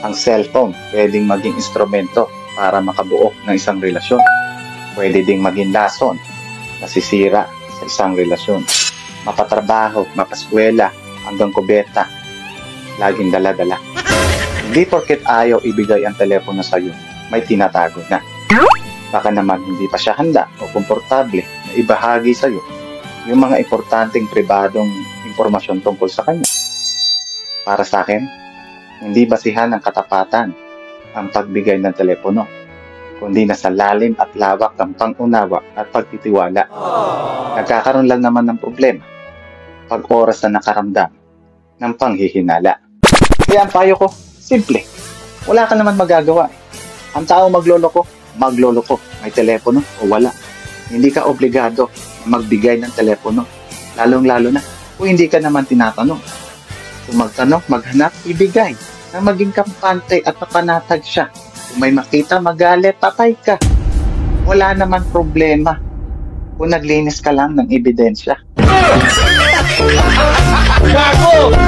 Ang cellphone pwedeng maging instrumento para makabuo ng isang relasyon. Pwede ding maging lason, nasisira sa isang relasyon. Mapatrabaho, mapaskwela, hanggang kubeta, laging dala-dala. Hindi porket ayaw ibigay ang telepono sa'yo, may tinatago na. Baka naman hindi pa siya handa o komportable na ibahagi sa'yo yung mga importanteng pribadong impormasyon tungkol sa kanya. Para sa akin, hindi basihan ng katapatan ang pagbigay ng telepono, kundi nasa lalim at lawak ng pang-unawa at pagtitiwala. Nagkakaroon lang naman ng problema pag oras na nakaramdam ng panghihinala. Kaya ang payo ko, simple. Wala ka naman magagawa. Ang tao magloloko, may telepono o wala. Hindi ka obligado na magbigay ng telepono, lalong-lalo na kung hindi ka naman tinatanong. Kung magtanong, maghanap, ibigay na maging kampante at mapanatag siya. Kung may makita, magalit, patay ka. Wala naman problema kung naglinis ka lang ng ebidensya. Gago!